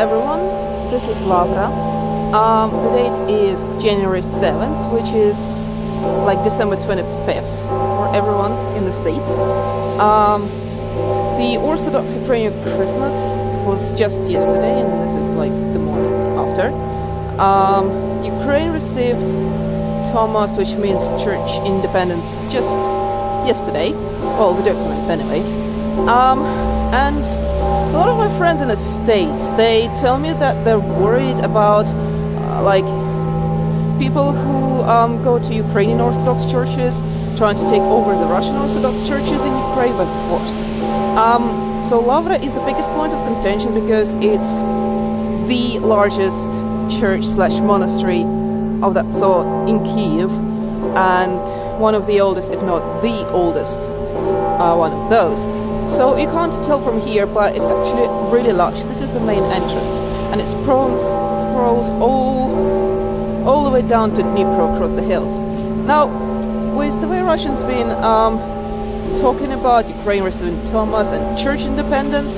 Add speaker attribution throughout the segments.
Speaker 1: everyone, this is Lavra. The date is January 7th, which is like December 25th for everyone in the States. The Orthodox Ukrainian Christmas was just yesterday, and this is like the morning after. Ukraine received Tomos, which means church independence, just yesterday. Well, the documents anyway. And a lot of my friends in the States, they tell me that they're worried about like people who go to Ukrainian Orthodox churches trying to take over the Russian Orthodox churches in Ukraine by force. So Lavra is the biggest point of contention because it's the largest church slash monastery of that sort in Kyiv, and one of the oldest, if not the oldest, one of those. So you can't tell from here, but it's actually really large. This is the main entrance, and it sprawls all the way down to Dnipro across the hills. Now, with the way Russians been talking about Ukraine receiving Tomos and church independence,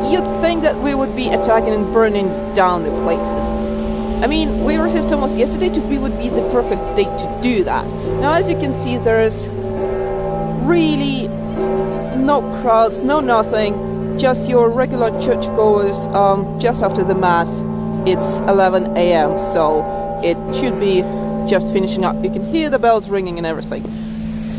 Speaker 1: you'd think that we would be attacking and burning down the places. I mean, we received Tomos yesterday, would be the perfect date to do that. Now, as you can see, there's really no crowds, no nothing, just your regular churchgoers. Just after the mass, it's 11 a.m., so it should be just finishing up. You can hear the bells ringing and everything.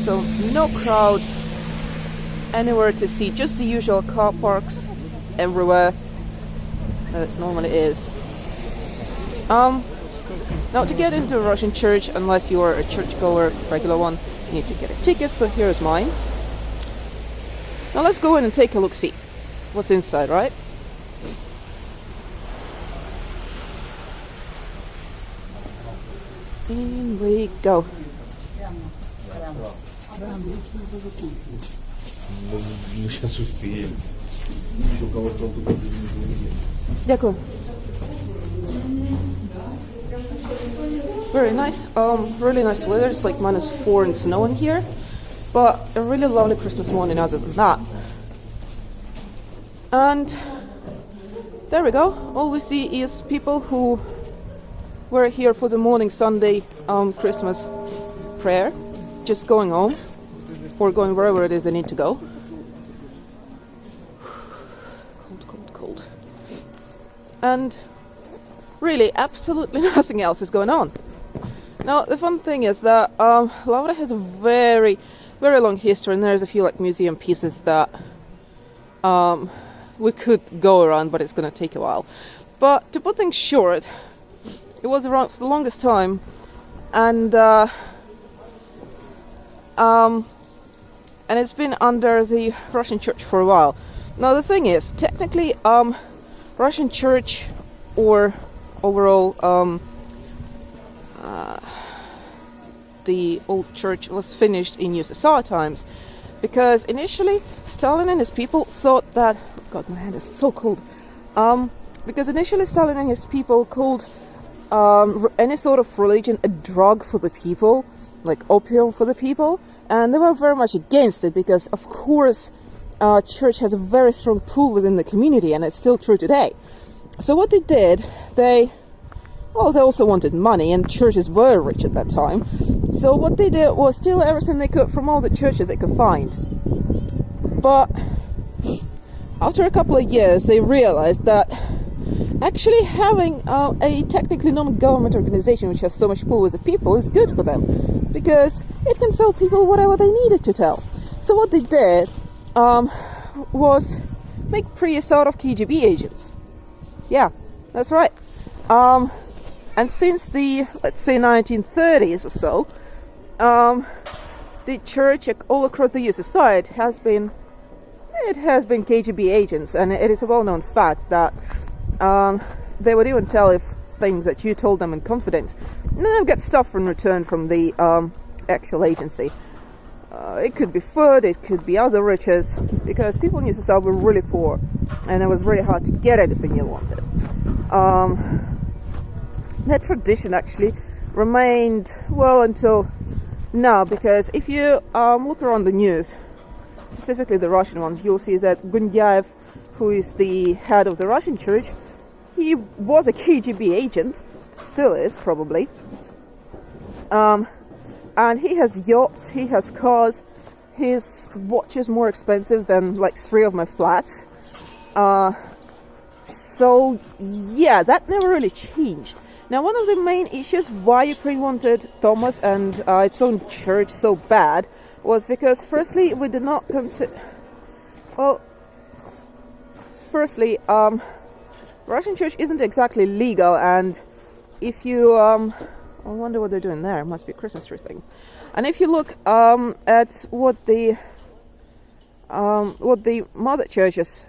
Speaker 1: So no crowds anywhere to see, just the usual car parks everywhere that it normally is. Now, to get into a Russian church, unless you are a churchgoer, regular one, you need to get a ticket, so here's mine. Now let's go in and take a look-see what's inside, right? In we go. Дякую. Very nice, really nice weather. It's like -4 and snow in here, but a really lovely Christmas morning other than that. And there we go. All we see is people who were here for the morning Sunday Christmas prayer, just going home or going wherever it is they need to go. Cold. And really, absolutely nothing else is going on. Now, the fun thing is that Lavra has a very, very long history, and there's a few like museum pieces that we could go around, but it's going to take a while. But to put things short, it was around for the longest time, and it's been under the Russian Church for a while. Now, the thing is, technically, Russian Church or overall the old church was finished in USSR times, because initially Stalin and his people thought that, God, my hand is so cold, because initially Stalin and his people called any sort of religion a drug for the people, like opium for the people, and they were very much against it because, of course, church has a very strong pull within the community, and it's still true today. So what they did, they also wanted money, and churches were rich at that time. So what they did was steal everything they could from all the churches they could find. But after a couple of years, they realized that actually having a technically non-government organization which has so much pull with the people is good for them, because it can tell people whatever they needed to tell. So what they did was make priests out of KGB agents. Yeah, that's right. And since the, let's say, 1930s or so, the church all across the USSR it has been KGB agents, and it is a well-known fact that they would even tell if things that you told them in confidence, and then get stuff in return from the actual agency. It could be food, it could be other riches, because people in USSR were really poor, and it was really hard to get anything you wanted. That tradition actually remained well until now, because if you look around the news, specifically the Russian ones, you'll see that Gundyaev who is the head of the Russian church, he was a KGB agent, still is probably. And he has yachts, he has cars, his watch is more expensive than like 3 of my flats. So yeah, that never really changed. Now, one of the main issues why Ukraine wanted Tomos and its own church so bad was because, firstly, we did not consider. Well, firstly, Russian church isn't exactly legal, and if you I wonder what they're doing there. It must be a Christmas tree thing. And if you look at what the mother church is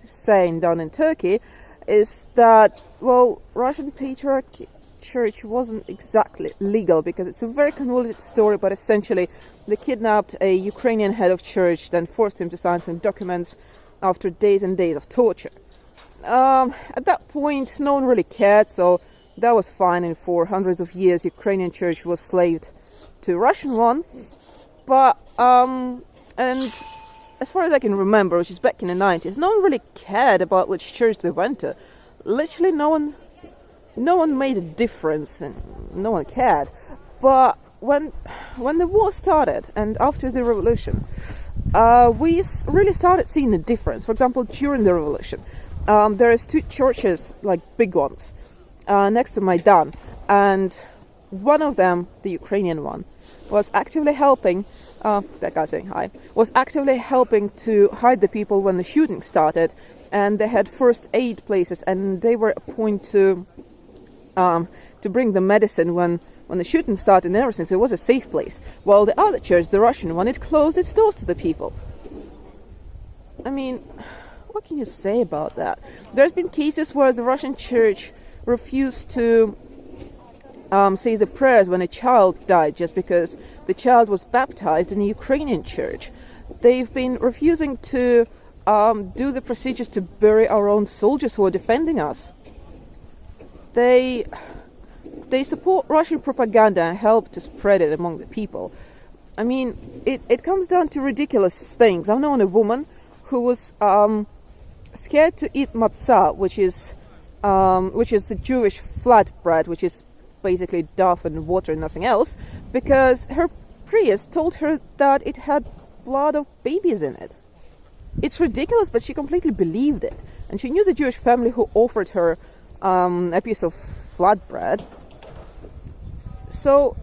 Speaker 1: saying down in Turkey, is that, well, Russian patriarch church wasn't exactly legal, because it's a very convoluted story, but essentially they kidnapped a Ukrainian head of church, then forced him to sign some documents after days and days of torture. At that point, no one really cared, so that was fine, and for hundreds of years Ukrainian church was slaved to Russian one. But and as far as I can remember, which is back in the 90s, no one really cared about which church they went to. Literally no one made a difference, and no one cared. But when the war started, and after the revolution, we really started seeing a difference. For example, during the revolution, there is 2 churches, like big ones, next to Maidan, and one of them, the Ukrainian one, was actively helping, that guy saying hi, was actively helping to hide the people when the shooting started, and they had first aid places, and they were a point to bring the medicine when the shooting started and everything, so it was a safe place. While the other church, the Russian one, it closed its doors to the people. I mean, what can you say about that? There's been cases where the Russian church refused to say the prayers when a child died just because the child was baptized in a Ukrainian church. They've been refusing to do the procedures to bury our own soldiers who are defending us. They support Russian propaganda and help to spread it among the people. I mean, it comes down to ridiculous things. I've known a woman who was scared to eat matzah, which is the Jewish flatbread, which is basically dough and water and nothing else, because her priest told her that it had blood of babies in it. It's ridiculous, but she completely believed it. And she knew the Jewish family who offered her a piece of flatbread. So,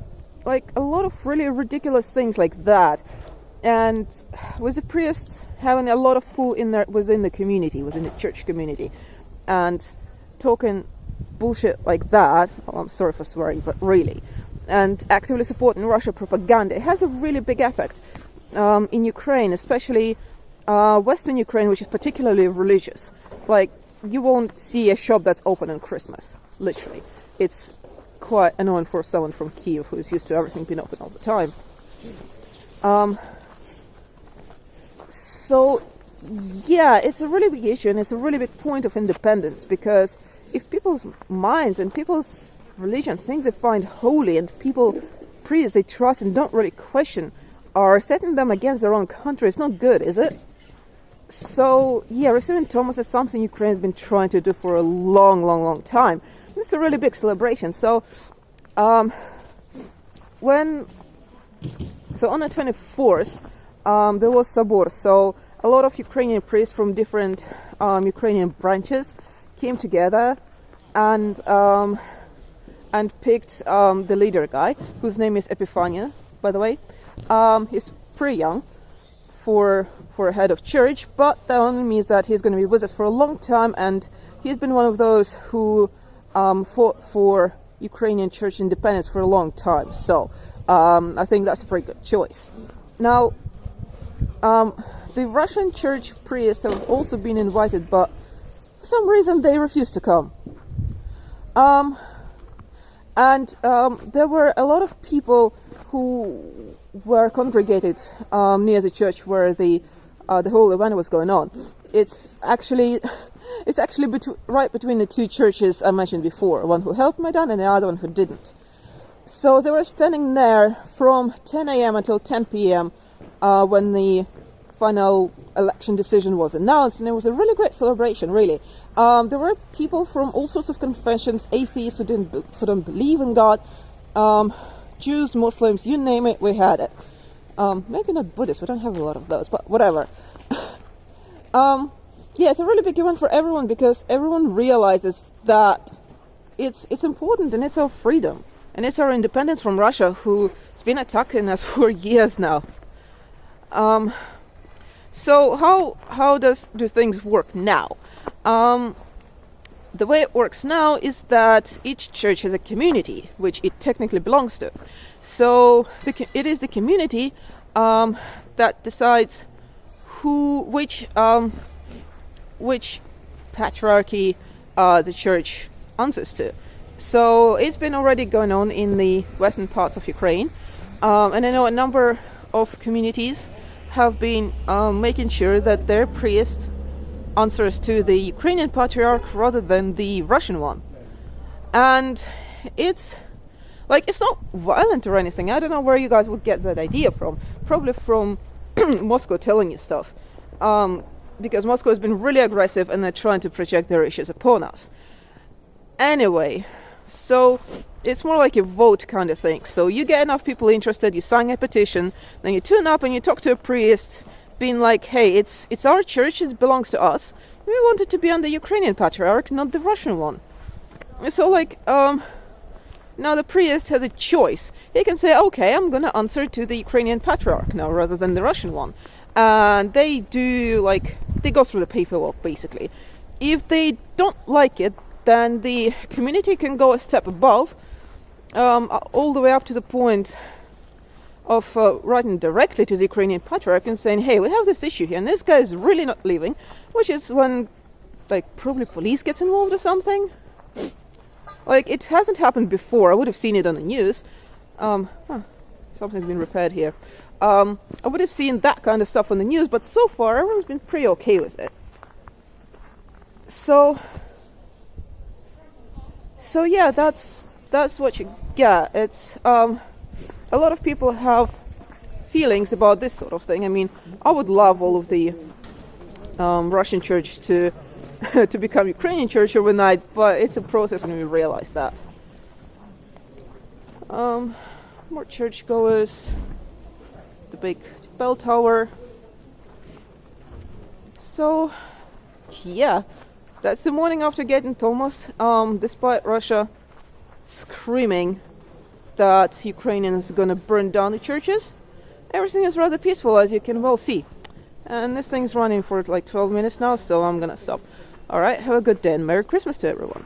Speaker 1: like, a lot of really ridiculous things like that. And with the priests having a lot of pull in there within the community, within the church community, and talking bullshit like that, well, I'm sorry for swearing, but really, and actively supporting Russia propaganda, it has a really big effect in Ukraine, especially Western Ukraine, which is particularly religious. Like, you won't see a shop that's open on Christmas, literally. It's quite annoying for someone from Kiev who's used to everything being open all the time. So yeah, it's a really big issue, and it's a really big point of independence, because if people's minds and people's religions, things they find holy, and priests they trust and don't really question, are setting them against their own country, it's not good, is it? So yeah, receiving Tomos is something Ukraine has been trying to do for a long time. It's a really big celebration. So on the 24th, there was Sabor. So a lot of Ukrainian priests from different Ukrainian branches came together and picked the leader guy, whose name is Epifania, by the way. He's pretty young for a head of church, but that only means that he's going to be with us for a long time, and he's been one of those who fought for Ukrainian church independence for a long time. So I think that's a pretty good choice. Now, the Russian church priests have also been invited, but for some reason they refused to come. And there were a lot of people who were congregated near the church where the whole event was going on. It's actually right between the 2 churches I mentioned before, one who helped Maidan and the other one who didn't. So they were standing there from 10 a.m. until 10 p.m. When the final election decision was announced, and it was a really great celebration, really. There were people from all sorts of confessions, atheists who don't believe in God, Jews, Muslims, you name it, we had it. Maybe not Buddhists, we don't have a lot of those, but whatever. Yeah, it's a really big event for everyone, because everyone realizes that it's important, and it's our freedom, and it's our independence from Russia, who's been attacking us for years now. So how do things work now? The way it works now is that each church has a community, which it technically belongs to. So it is the community that decides which patriarchy the church answers to. So it's been already going on in the western parts of Ukraine, and I know a number of communities have been making sure that their priest answers to the Ukrainian patriarch rather than the Russian one. And it's not violent or anything. I don't know where you guys would get that idea from. Probably from Moscow telling you stuff. Because Moscow has been really aggressive, and they're trying to project their issues upon us. Anyway, so it's more like a vote kind of thing. So you get enough people interested, you sign a petition, then you tune up and you talk to a priest, being like, hey, it's our church, it belongs to us. We want it to be on the Ukrainian patriarch, not the Russian one. So now the priest has a choice. He can say, okay, I'm going to answer to the Ukrainian patriarch now rather than the Russian one. And they go through the paperwork, basically. If they don't like it, then the community can go a step above, all the way up to the point of writing directly to the Ukrainian patriarch and saying, hey, we have this issue here, and this guy is really not leaving, which is when, probably police gets involved or something. It hasn't happened before. I would have seen it on the news. Something's been repaired here. I would have seen that kind of stuff on the news, but so far everyone's been pretty okay with it. So yeah, that's what you get. It's a lot of people have feelings about this sort of thing. I mean, I would love all of the Russian church to become Ukrainian church overnight, but it's a process, and we realize that. More churchgoers, the big bell tower. So yeah, that's the morning after getting Tomos. Despite Russia screaming that Ukrainians are gonna burn down the churches, everything is rather peaceful, as you can well see. And this thing's running for 12 minutes now, so I'm gonna stop. Alright, have a good day and Merry Christmas to everyone.